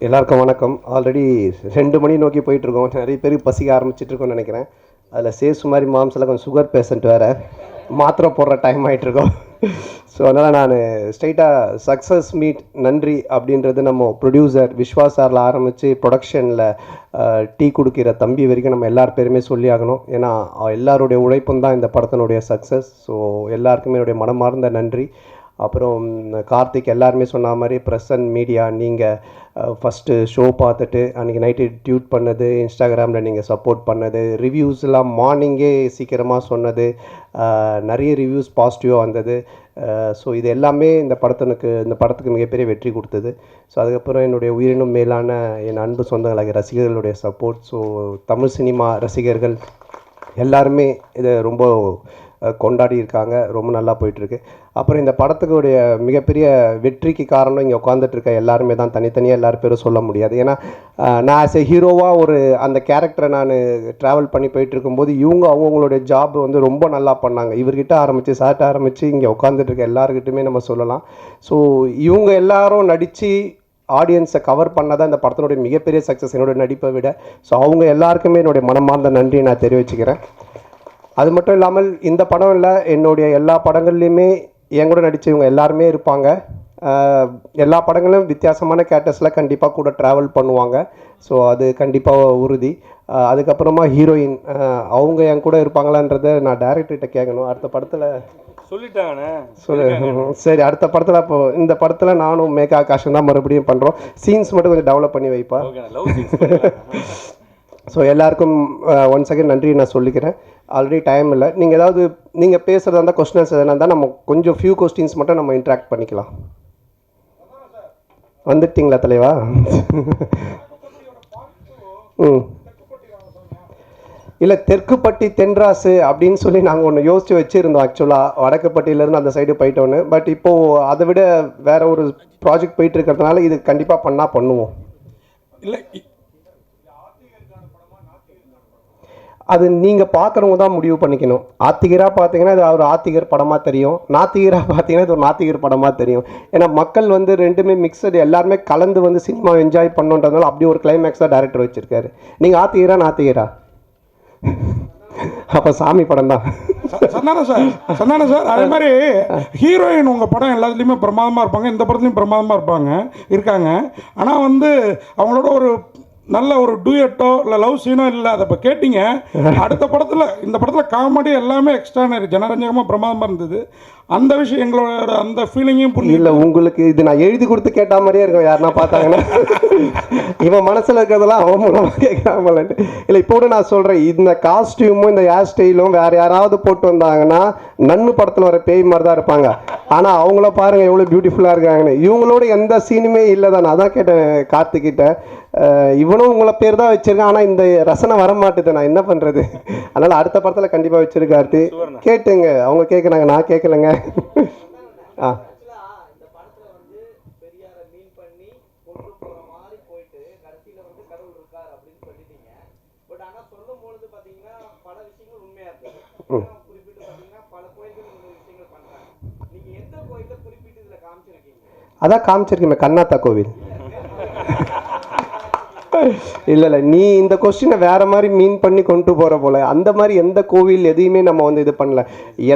எல்லாருக்கும் வணக்கம். ஆல்ரெடி 2 மணி நோக்கி போயிட்டுருக்கோம். நிறைய பேர் பசிக்க ஆரம்பிச்சிட்ருக்கோன்னு நினைக்கிறேன். அதில் சேசு மாதிரி மாம்ஸில் கொஞ்சம் சுகர் பேஷண்ட் வேறு, மாத்திரை போடுற டைம் ஆகிட்ருக்கோம். ஸோ அதனால் நான் ஸ்ட்ரைட்டாக சக்ஸஸ் மீட் நன்றி அப்படின்றது நம்ம ப்ரொடியூசர் விஸ்வா சாரில் ஆரம்பித்து ப்ரொடக்ஷனில் டீ கொடுக்கிற தம்பி வரைக்கும் நம்ம எல்லார் பேருமே சொல்லி ஆகணும். ஏன்னா எல்லாருடைய உழைப்பும் தான் இந்த படத்தினுடைய சக்ஸஸ். ஸோ எல்லாருக்குமே என்னுடைய மனமார்ந்த நன்றி. அப்புறம் கார்த்திக் எல்லாருமே சொன்ன மாதிரி ப்ரெஸ் அண்ட் மீடியா, நீங்கள் ஃபஸ்ட்டு ஷோ பார்த்துட்டு அன்றைக்கி நைட்டு டியூட் பண்ணது, இன்ஸ்டாகிராமில் நீங்கள் சப்போர்ட் பண்ணது, ரிவ்யூஸ்லாம் மார்னிங்கே சீக்கிரமாக சொன்னது, நிறைய ரிவ்யூஸ் பாசிட்டிவாக வந்தது. ஸோ இது எல்லாமே இந்த படத்துக்கு மிகப்பெரிய வெற்றி கொடுத்தது. ஸோ அதுக்கப்புறம் என்னுடைய உயிரினும் மேலான என் அன்பு சொந்தங்களாகிய ரசிகர்களுடைய சப்போர்ட். ஸோ தமிழ் சினிமா ரசிகர்கள் எல்லாருமே இதை ரொம்ப கொண்டாடி இருக்காங்க. ரொம்ப நல்லா போயிட்டுருக்கு. அப்புறம் இந்த படத்துக்குடைய மிகப்பெரிய வெற்றிக்கு காரணம் இங்கே உட்காந்துட்ருக்க எல்லாருமே தான். தனித்தனியாக எல்லாரும் பேரும் சொல்ல முடியாது. ஏன்னா நான் ஆஸ் எ ஹீரோவாக அந்த கேரக்டரை நான் ட்ராவல் பண்ணி போயிட்டுருக்கும்போது இவங்க அவங்களுடைய ஜாப் ரொம்ப நல்லா பண்ணாங்க. இவர்கிட்ட ஆரம்பித்து சார்ட்ட ஆரம்பித்து இங்கே உட்காந்துட்ருக்க எல்லாருக்கிட்டுமே நம்ம சொல்லலாம். ஸோ இவங்க எல்லாரும் நடித்து ஆடியன்ஸை கவர் பண்ணாதான் இந்த படத்தினுடைய மிகப்பெரிய சக்ஸஸ், என்னுடைய நடிப்பை விட. ஸோ அவங்க எல்லாருக்குமே என்னுடைய மனமார்ந்த நன்றியை நான் தெரிவிச்சுக்கிறேன். அது மட்டும் இல்லாமல் இந்த படம் இல்லை, என்னுடைய எல்லா படங்கள்லையுமே என் கூட நடித்தவங்க எல்லாருமே இருப்பாங்க. எல்லா படங்களும் வித்தியாசமான கேரக்டர்ஸில் கண்டிப்பாக கூட ட்ராவல் பண்ணுவாங்க. ஸோ அது கண்டிப்பாக உறுதி. அதுக்கப்புறமா ஹீரோயின் அவங்க என் கூட இருப்பாங்களான்றதை நான் டைரக்டர்கிட்ட கேட்கணும். அடுத்த படத்தில் சொல்லிட்டாங்கண்ணே. சரி, அடுத்த படத்தில் அப்போ இந்த படத்தில் நானும் மேகா ஆகாஷம் தான் மறுபடியும் பண்ணுறோம். சீன்ஸ் மட்டும் கொஞ்சம் டெவலப் பண்ணி வைப்பா. ஸோ எல்லாருக்கும் ஒன்ஸ் அகேன் நன்றி நான் சொல்லிக்கிறேன். ஆல்ரெடி டைம் இல்லை. நீங்கள் பேசுகிறதா இருந்தால் கொஸ்டின்ஸ் எதனா இருந்தால் நம்ம கொஞ்சம் ஃபியூ கொஸ்டின்ஸ் மட்டும் நம்ம இன்ட்ராக்ட் பண்ணிக்கலாம். வந்துட்டீங்களா தலைவா? இல்லை, தெற்குப்பட்டி தென்ராசு அப்படின்னு சொல்லி நாங்கள் ஒன்று யோசித்து வச்சுருந்தோம். ஆக்சுவலாக வடக்குப்பட்டியிலேருந்து அந்த சைடு போயிட்டோன்னு. பட் இப்போது அதை விட வேறு ஒரு ப்ராஜெக்ட் போயிட்டு இருக்கிறதுனால இது கண்டிப்பாக பண்ணுவோம். இல்லை, அது நீங்கள் பார்க்குறவங்க தான் முடிவு பண்ணிக்கணும். ஆத்திகராக பார்த்தீங்கன்னா இது ஒரு ஆத்திகர் படமாக தெரியும், நாத்திகராக பார்த்தீங்கன்னா இது ஒரு நாத்திகர் படமாக தெரியும். ஏன்னா மக்கள் ரெண்டுமே மிக்சடு, எல்லாருமே கலந்து சினிமா என்ஜாய் பண்ணுன்றதுனால அப்படி ஒரு கிளைமேக்ஸ் தான் டைரக்டர் வச்சுருக்காரு. நீங்கள் ஆத்திகரா நாத்திகரா? அப்போ சாமி படம் தான். சொன்னானே சார். அதே மாதிரி ஹீரோயின் உங்கள் படம் எல்லாத்துலேயுமே பிரமாதமாக இருப்பாங்க, இந்த படத்துலையும் பிரமாதமாக இருக்காங்க. ஆனால் அவங்களோட ஒரு நல்ல ஒரு டூயட்டோ இல்லை லவ் சீனோ இல்லை. அதை இப்போ கேட்டிங்க. அடுத்த படத்தில் இந்த படத்தில் காமெடி எல்லாமே எக்ஸ்ட்ரானரி ஜனரஞ்சகமாக பிரமாதமாக இருந்தது. அந்த விஷயம் எங்களோட அந்த ஃபீலிங்கையும் புரியல. இல்லை, உங்களுக்கு இது நான் எழுதி கொடுத்து கேட்ட மாதிரியே இருக்கும். யாருன்னா பார்த்தாங்கன்னா இவன் மனசில் இருக்கிறதெல்லாம் அவன் மூலமாக கேட்காமலன்ட்டு. இல்லை, இப்போ கூட நான் சொல்கிறேன், இந்த காஸ்டியூமும் இந்த ஹேர் ஸ்டைலும் வேறு யாராவது போட்டு வந்தாங்கன்னா நன்னு படத்தில் வர பேய் மாதிரி தான் இருப்பாங்க. ஆனால் அவங்கள பாருங்கள் எவ்வளோ பியூட்டிஃபுல்லாக இருக்காங்கன்னு. இவங்களோட எந்த சீனுமே இல்லை தான். நான் அதான் கேட்டேன் கார்த்திக்கிட்ட, இவனும் உங்களை பேர் தான் வச்சுருக்கேன், ஆனால் இந்த ரசனை வர மாட்டுது, நான் என்ன பண்ணுறது? அதனால் அடுத்த படத்தில் கண்டிப்பாக வச்சுருக்கார்த்தி. கேட்டுங்க, அவங்க கேட்குறாங்க, நான் கேட்கலைங்க. ஆ, அதான் காமிச்சிருக்கேன் கண்ணாத்தா கோவில். இல்லை, நீ இந்த கொஸ்டினை வேறு மாதிரி மீன் பண்ணி கொண்டு போகிற போல். அந்த மாதிரி எந்த கோவில் எதையுமே நம்ம இது பண்ணல.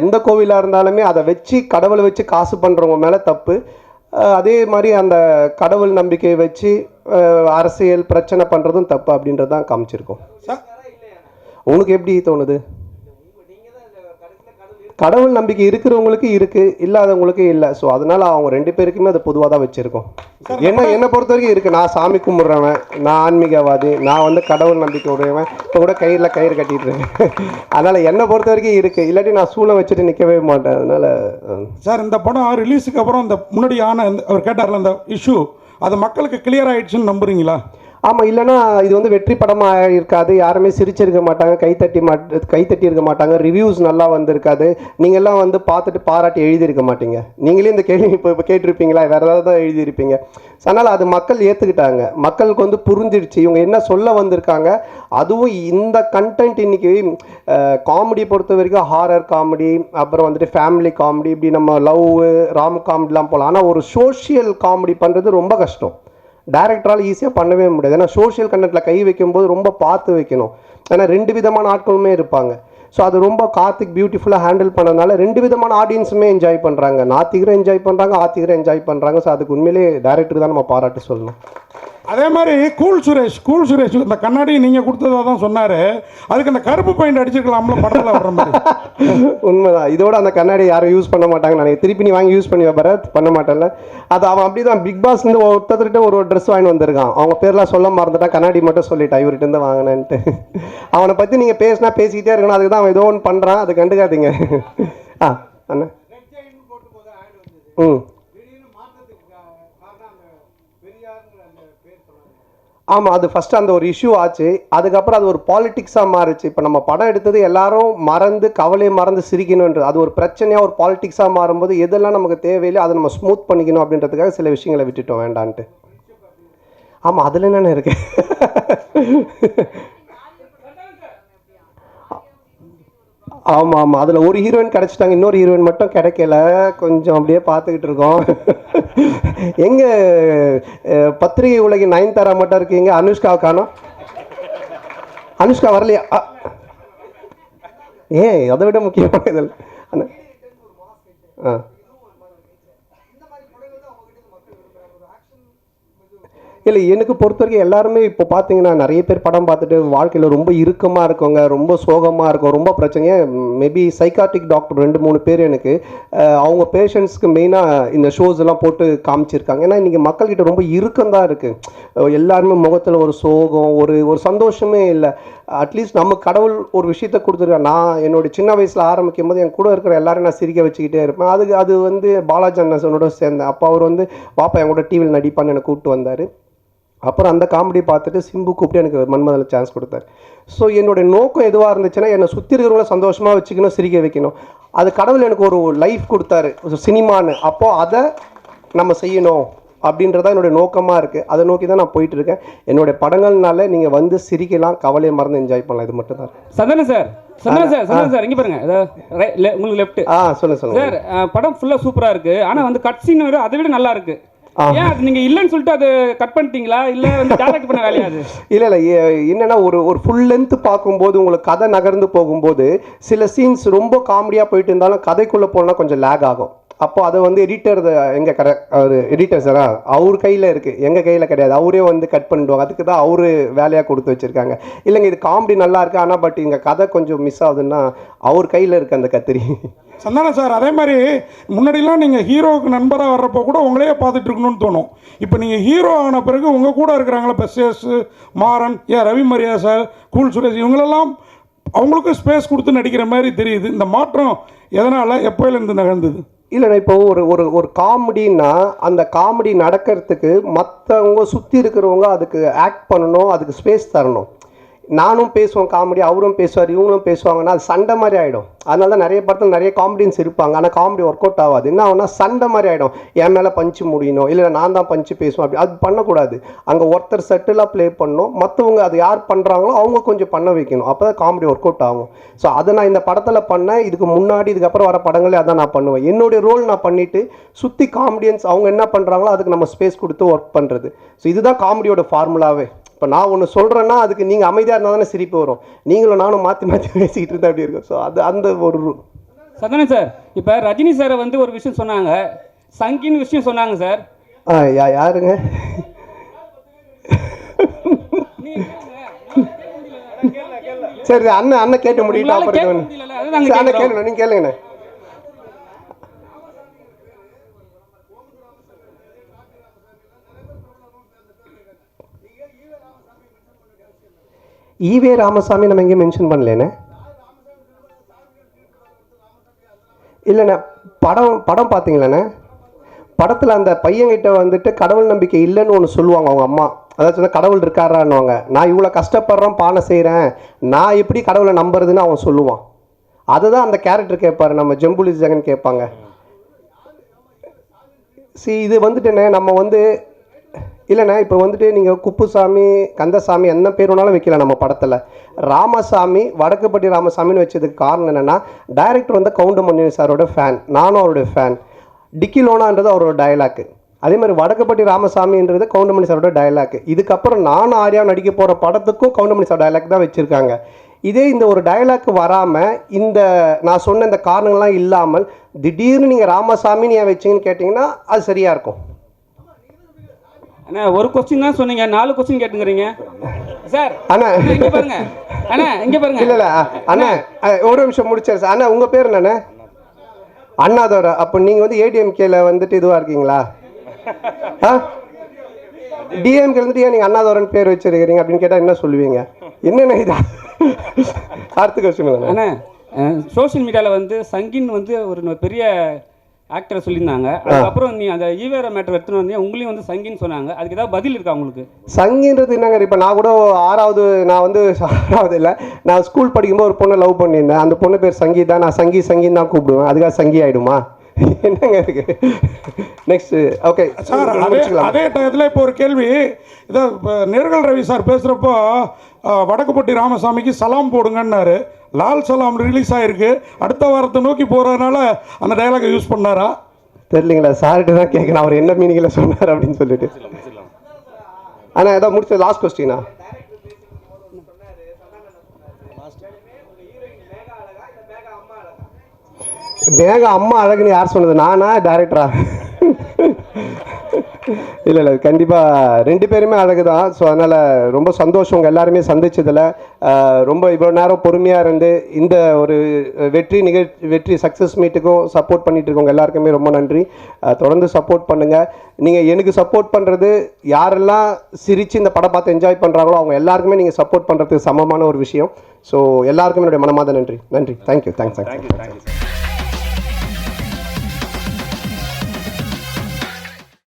எந்த கோவிலாக இருந்தாலுமே அதை வச்சு கடவுளை வச்சு காசு பண்ணுறவங்க மேலே தப்பு. அதே மாதிரி அந்த கடவுள் நம்பிக்கையை வச்சு அரசியல் பிரச்சனை பண்ணுறதும் தப்பு அப்படின்றது தான் காமிச்சிருக்கோம். உனக்கு எப்படி தோணுது? கடவுள் நம்பிக்கை இருக்கிறவங்களுக்கு இருக்குது, இல்லாதவங்களுக்கு இல்லை. ஸோ அதனால் அவங்க 2 பேருக்குமே அதை பொதுவாக தான் வச்சுருக்கோம். என்னை பொறுத்த வரைக்கும் இருக்குது. நான் சாமி கும்பிட்றவன், நான் ஆன்மீகவாதி, நான் கடவுள் நம்பிக்கை உடையவன். இப்போ கூட கயிறு கட்டிட்டு இருக்கேன். அதனால் என்னை பொறுத்த வரைக்கும் இருக்குது. இல்லாட்டி நான் சூளை வச்சுட்டு நிற்கவே மாட்டேன். அதனால் சார், இந்த படம் ரிலீஸுக்கு அப்புறம் இந்த முன்னாடி அவர் கேட்டார்ல அந்த இஷ்யூ, அது மக்களுக்கு கிளியர் ஆகிடுச்சுன்னு நம்புறீங்களா? ஆமாம், இல்லைனா இது வெற்றி படமாக இருக்காது. யாருமே சிரிச்சிருக்க மாட்டாங்க, கைத்தட்டி இருக்க மாட்டாங்க, ரிவ்யூஸ் நல்லா வந்திருக்காது. நீங்கள்லாம் பார்த்துட்டு பாராட்டி எழுதியிருக்க மாட்டீங்க. நீங்களே இந்த கேள்வி இப்போ கேட்டிருப்பீங்களா? வேறு ஏதாவது தான் எழுதியிருப்பீங்க. அதனால் அது மக்கள் ஏற்றுக்கிட்டாங்க. மக்களுக்கு புரிஞ்சிடுச்சு இவங்க என்ன சொல்ல வந்திருக்காங்க. அதுவும் இந்த கண்டென்ட் இன்றைக்கி காமெடி பொறுத்த வரைக்கும் ஹாரர் காமெடி, அப்புறம் ஃபேமிலி காமெடி, இப்படி நம்ம லவ் ராம் காமெடிலாம் போகலாம். ஆனால் ஒரு சோஷியல் காமெடி பண்ணுறது ரொம்ப கஷ்டம். டேரக்டரால் ஈஸியாக பண்ணவே முடியாது. ஏன்னா சோஷியல் கண்டென்ட்டில் கை வைக்கும்போது ரொம்ப பார்த்து வைக்கணும். ஏன்னா 2 விதமான ஆட்களுமே இருப்பாங்க. ஸோ அது ரொம்ப கார்த்திக் பியூட்டிஃபுல்லாக ஹேண்டில் பண்ணதுனால 2 விதமான ஆடியன்ஸுமே என்ஜாய் பண்ணுறாங்க. நாத்திகரும் என்ஜாய் பண்ணுறாங்க, ஆத்திகரும் என்ஜாய் பண்ணுறாங்க. ஸோ அதுக்கு உண்மையிலே டேரக்டருக்கு தான் நம்ம பாராட்டு சொல்லணும். அதே மாதிரி கூல் சுரேஷ் இந்த கண்ணாடி நீங்கள் கொடுத்ததாக தான் சொன்னார். அதுக்கு அந்த கருப்பு பெயிண்ட் அடிச்சிருக்கலாம்ல படத்தில் வர்ற மாதிரி. உண்மைதான். இதோட அந்த கண்ணாடி யாரும் யூஸ் பண்ண மாட்டாங்க நினைக்கிறேன். திருப்பி நீ வாங்கி யூஸ் பண்ணி பரத் பண்ண மாட்டேன்ல. அது அவன் அப்படி தான் பிக் பாஸ்லேருந்து ஒருத்தர்கிட்ட ஒரு ட்ரெஸ் வாங்கி வந்திருக்கான். அவங்க பேர்லாம் சொல்ல மறந்துட்டான், கண்ணாடி மட்டும் சொல்லிட்டான் இவர்கிட்ட இருந்து வாங்கினேன்ட்டு. அவனை பற்றி நீங்கள் பேசினா பேசிக்கிட்டே இருக்கணும். அதுக்கு தான் அவன் ஏதோ ஒன்று பண்ணுறான், அது கண்டுக்காதீங்க. அண்ணா ஆமாம், அது ஃபஸ்ட்டு அந்த ஒரு இஷ்யூ ஆச்சு. அதுக்கப்புறம் அது ஒரு பாலிட்டிக்ஸாக மாறுச்சு. இப்போ நம்ம படம் எடுத்தது எல்லாரும் மறந்து கவலையை மறந்து சிரிக்கணுன்றது அது ஒரு பிரச்சனையாக ஒரு பாலிட்டிக்ஸாக மாறும்போது எதெல்லாம் நமக்கு தேவையில்லை அதை நம்ம ஸ்மூத் பண்ணிக்கணும் அப்படின்றதுக்காக சில விஷயங்களை விட்டுட்டோம் வேண்டான்ட்டு. ஆமாம், அதில் என்னென்ன இருக்கு. ஆமாம் ஆமாம், அதில் ஒரு ஹீரோயின் கிடச்சிட்டாங்க, இன்னொரு ஹீரோயின் மட்டும் கிடைக்கல. கொஞ்சம் அப்படியே பார்த்துக்கிட்டு இருக்கோம். எங்கே பத்திரிகை உலகின் நயன்தாரா மட்டும் இருக்கீங்க, அனுஷ்காவை காணோம். அனுஷ்கா வரலையா? அதை விட முக்கியமான இதில் இல்லை, எனக்கு பொறுத்த வரைக்கும் எல்லாருமே இப்போ பார்த்தீங்கன்னா நிறைய பேர் படம் பார்த்துட்டு வாழ்க்கையில் ரொம்ப இறுக்கமாக இருக்கவங்க, ரொம்ப சோகமாக இருக்கும், ரொம்ப பிரச்சனையே. மேபி சைக்காட்ரிக் டாக்டர் 2-3 பேர் எனக்கு அவங்க பேஷண்ட்ஸ்க்கு மெயினாக இந்த ஷோஸ் எல்லாம் போட்டு காமிச்சிருக்காங்க. ஏன்னா இன்றைக்கி மக்கள்கிட்ட ரொம்ப இறுக்கம் தான் இருக்குது. எல்லாருமே முகத்தில் ஒரு சோகம், ஒரு சந்தோஷமே இல்லை. அட்லீஸ்ட் நம்ம கடவுள் ஒரு விஷயத்த கொடுத்துருக்கேன். நான் என்னோட சின்ன வயசில் ஆரம்பிக்கும் போது என் கூட இருக்கிற எல்லாரும் நான் சிரிக்க வச்சுக்கிட்டே இருப்பேன். அது வந்து பாலாஜி அண்ணனோட சேர்ந்தேன். அப்போ அவர் வந்து பாப்பா என் கூட டிவியில் நடிப்பான்னு எனக்கு கூப்பிட்டு வந்தார். அப்புறம் அந்த காமெடி பார்த்துட்டு சிம்பு கூப்பிட்டு எனக்கு மன்மதனில் சான்ஸ் கொடுத்தாரு. ஸோ என்னுடைய நோக்கம் எதுவாக இருந்துச்சுன்னா என்னை சுற்றி இருக்கிறவங்கள சந்தோஷமாக வச்சுக்கணும், சிரிக்க வைக்கணும். அது கடவுள் எனக்கு ஒரு லைஃப் கொடுத்தாரு சினிமான்னு. அப்போது அதை நம்ம செய்யணும் அப்படின்றத என்னுடைய நோக்கமாக இருக்குது. அதை நோக்கி தான் நான் போயிட்டு இருக்கேன். என்னுடைய படங்கள்னால நீங்கள் வந்து சிரிக்கலாம், கவலையை மறந்து என்ஜாய் பண்ணலாம். இது மட்டும் தான். சந்தன சார் இங்கே பாருங்க, உங்களுக்கு லெஃப்ட். சொல்லுங்க சார். படம் ஃபுல்லாக சூப்பராக இருக்குது. ஆனால் வந்து கட் சீன் அதை விட நல்லா இருக்குது. ஏன் அது நீங்கள் இல்லைன்னு சொல்லிட்டு அது கட் பண்ணிட்டீங்களா, இல்லை வந்து டேரக்ட் பண்ண வேலையாது? இல்லை என்னென்னா ஒரு ஃபுல் லென்த் பார்க்கும்போது உங்களுக்கு கதை நகர்ந்து போகும்போது சில சீன்ஸ் ரொம்ப காமெடியாக போயிட்டு இருந்தாலும் கதைக்குள்ளே போனால் கொஞ்சம் லேக் ஆகும். அப்போ அதை வந்து எடிட்டர் அவர் எடிட்டர் சாரா அவர் கையில் இருக்குது, எங்கள் கையில் கிடையாது. அவரே வந்து கட் பண்ணிடுவாங்க. அதுக்கு தான் அவரு வேலையாக கொடுத்து வச்சுருக்காங்க. இல்லைங்க இது காமெடி நல்லா இருக்கு, ஆனால் பட் இங்கே கதை கொஞ்சம் மிஸ் ஆகுதுன்னா அவர் கையில் இருக்குது அந்த கத்திரி. சந்தான சார், அதே மாதிரி முன்னாடிலாம் நீங்கள் ஹீரோவுக்கு நண்பராக வர்றப்போ கூட உங்களையே பார்த்துட்டு இருக்கணும்னு தோணும். இப்போ நீங்கள் ஹீரோ ஆன பிறகு உங்கள் கூட இருக்கிறாங்களா பெஸ்ஸஸ், மாறன், ரவி மரியா சார், கூல் சுரேஷ், இவங்களெல்லாம் அவங்களுக்கும் ஸ்பேஸ் கொடுத்து நடிக்கிற மாதிரி தெரியுது. இந்த மாற்றம் எதனால் எப்போலேருந்து நிகழ்ந்தது? இல்லைண்ணா, இப்போ ஒரு காமெடின்னா அந்த காமெடி நடக்கிறதுக்கு மற்றவங்க சுற்றி இருக்கிறவங்க அதுக்கு ஆக்ட் பண்ணணும், அதுக்கு ஸ்பேஸ் தரணும். நானும் பேசுவேன் காமெடி, அவரும் பேசுவார், இவங்களும் பேசுவாங்கன்னா அது சண்டை மாதிரி ஆகிடும். அதனால தான் நிறைய படத்தில் நிறைய காமெடியன்ஸ் இருப்பாங்க, ஆனால் காமெடி ஒர்க் அவுட் ஆகாது. என்ன ஆகுனா சண்டை மாதிரி ஆகிடும். என் மேலே பஞ்சு முடியணும், இல்லை நான் தான் பஞ்சு பேசுவேன், அப்படி அது பண்ணக்கூடாது. அங்கே ஒருத்தர் செட்டிலாக ப்ளே பண்ணணும், மற்றவங்க அது யார் பண்ணுறாங்களோ அவங்க கொஞ்சம் பண்ண வைக்கணும். அப்போ தான் காமெடி ஒர்க் அவுட் ஆகும். ஸோ அதை நான் இந்த படத்தில் பண்ணேன். இதுக்கு முன்னாடி இதுக்கப்புறம் வர படங்களே அதான் நான் பண்ணுவேன். என்னுடைய ரோல் நான் பண்ணிவிட்டு சுற்றி காமெடியன்ஸ் அவங்க என்ன பண்ணுறாங்களோ அதுக்கு நம்ம ஸ்பேஸ் கொடுத்து ஒர்க் பண்ணுறது. ஸோ இதுதான் காமெடியோட ஃபார்முலாவே. இப்போ நான் ஒன்று சொல்கிறேன்னா அதுக்கு நீங்கள் அமைதியாக இருந்தால் தானே சிரிப்பு வரும். நீங்களும் நானும் மாற்றி மாற்றி பேசிக்கிட்டு இருந்தால் அப்படி இருக்கும். ஸோ அது அந்த ஒரு சந்தானம் சார், இப்போ ரஜினி சாரை வந்து ஒரு விஷயம் சொன்னாங்க, சங்கின்னு விஷயம் சொன்னாங்க சார். யாருங்க? சரி அண்ணன் கேட்டு முடியிட்டா அப்புறம் அண்ணன் கேளுங்க, நீங்கள் கேளுங்கண்ணே. ஈவே ராமசாமி நம்ம எங்கேயும் மென்ஷன் பண்ணலேண்ணே. இல்லைண்ணே, படம் பார்த்தீங்களாண்ணே? படத்தில் அந்த பையன்கிட்ட வந்துட்டு கடவுள் நம்பிக்கை இல்லைன்னு ஒன்று சொல்லுவாங்க அவங்க அம்மா. அதாச்சும் கடவுள் இருக்காரான்னுவாங்க. நான் இவ்வளோ கஷ்டப்படுறேன், பானை செய்கிறேன், நான் எப்படி கடவுளை நம்புறதுன்னு அவன் சொல்லுவான். அதை தான் அந்த கேரக்டர் கேட்பார், நம்ம ஜம்புலி ஜெகன் கேட்பாங்க. இது வந்துட்டுண்ணே நம்ம வந்து இல்லைண்ணா, இப்போ வந்துட்டு நீங்கள் குப்புசாமி, கந்தசாமி என்ன பேர் வேணாலும் வைக்கலாம் நம்ம படத்தில். ராமசாமி, வடக்குப்பட்டி ராமசாமின்னு வச்சதுக்கு காரணம் என்னென்னா, டைரக்டர் வந்து கவுண்டமணி சாரோட ஃபேன், நானும் அவருடைய ஃபேன். டிக்கி லோனான்றது அவரோட டயலாக்கு. அதே மாதிரி வடக்குப்பட்டி ராமசாமின்றது கவுண்டமணி சாரோட டயலாக். இதுக்கப்புறம் நானும் ஆர்யா நடிக்க போகிற படத்துக்கும் கவுண்டமணி சார் டயலாக் தான் வச்சுருக்காங்க. இதே இந்த ஒரு டயலாக் வராமல் இந்த நான் சொன்ன இந்த காரணங்கள்லாம் இல்லாமல் திடீர்னு நீங்கள் ராமசாமின்னு ஏன் வச்சிங்கன்னு கேட்டிங்கன்னா அது சரியாக இருக்கும். அண்ணா ஒரு கொஸ்டின் தான் சொன்னீங்க, 4 கொஸ்டின் கேட்டுங்கிறீங்க சார். அண்ணா இங்கே பாருங்க, அண்ணா இங்கே பாருங்க. இல்லை அண்ணா ஒரு நிமிஷம் முடிச்சார் சார். அண்ணா உங்கள் பேர் என்னண்ணே? அண்ணாதோர. அப்போ நீங்கள் வந்து ஏடிஎம்கேல வந்துட்டு இதுவாக இருக்கீங்களா? டிஎம்கே வந்துட்டு ஏன் நீங்கள் அண்ணாதோரன் பேர் வச்சிருக்கிறீங்க அப்படின்னு கேட்டால் என்ன சொல்லுவீங்க? என்னென்ன இதா? அடுத்த கொஸ்டின் அண்ணா, சோஷியல் மீடியாவில் வந்து சங்கின் வந்து ஒரு பெரிய ஆக்டரை சொல்லியிருந்தாங்க. அதுக்கப்புறம் நீ அந்த ஈவேரா மேட்டர் எடுத்துன்னு வந்து உங்களையும் வந்து சங்கின்னு சொன்னாங்க. அதுக்கு ஏதாவது பதில் இருக்கா உங்களுக்கு? சங்கின்றது என்னங்க? இப்போ நான் கூட 6வது இல்லை, நான் ஸ்கூல் படிக்கும்போது ஒரு பொண்ணை லவ் பண்ணியிருந்தேன். அந்த பொண்ணு பேர் சங்கீதா. நான் சங்கின்னு தான் கூப்பிடுவேன். அதுக்காக சங்கி ஆகிடுமா? என்னங்க இருக்கு? நெக்ஸ்ட் ஓகே சார், அதே டயத்தில் இப்போ ஒரு கேள்வி. இதை நேர்கள் ரவி சார் பேசுகிறப்போ வடக்குப்பட்டி ராமசாமிக்கு சலாம் போடுங்கன்னாரு. லால் சலாம் ரிலீஸ் ஆகிருக்கு, அடுத்த வாரத்தை நோக்கி போகிறதுனால அந்த டைலாகை யூஸ் பண்ணாரா தெரியலீங்களா? சார்கிட்ட தான் கேட்கணும் அவர் என்ன மீனிங்கில் சொன்னார் அப்படின்னு சொல்லிட்டு. ஆனால் ஏதாவது முடிச்ச லாஸ்ட் கொஸ்டினா? மேகா அம்மா அழகுன்னு யார் சொன்னது? நானா டைரக்டரா? இல்லை கண்டிப்பாக 2 பேருமே அழகு தான். ஸோ அதனால் ரொம்ப சந்தோஷம் உங்கள் எல்லாருமே சந்திச்சதில். ரொம்ப இவ்வளோ நேரம் பொறுமையாக இருந்து இந்த ஒரு வெற்றி சக்ஸஸ் மீட்டுக்கும் சப்போர்ட் பண்ணிட்டு இருக்கவங்க எல்லாருக்குமே ரொம்ப நன்றி. தொடர்ந்து சப்போர்ட் பண்ணுங்கள். நீங்கள் எனக்கு சப்போர்ட் பண்ணுறது, யாரெல்லாம் சிரித்து இந்த படம் பார்த்து என்ஜாய் பண்ணுறாங்களோ அவங்க எல்லாருக்குமே நீங்கள் சப்போர்ட் பண்ணுறதுக்கு சமமான ஒரு விஷயம். ஸோ எல்லாருக்குமே என்னுடைய மனமார்ந்த நன்றி. தேங்க்யூ.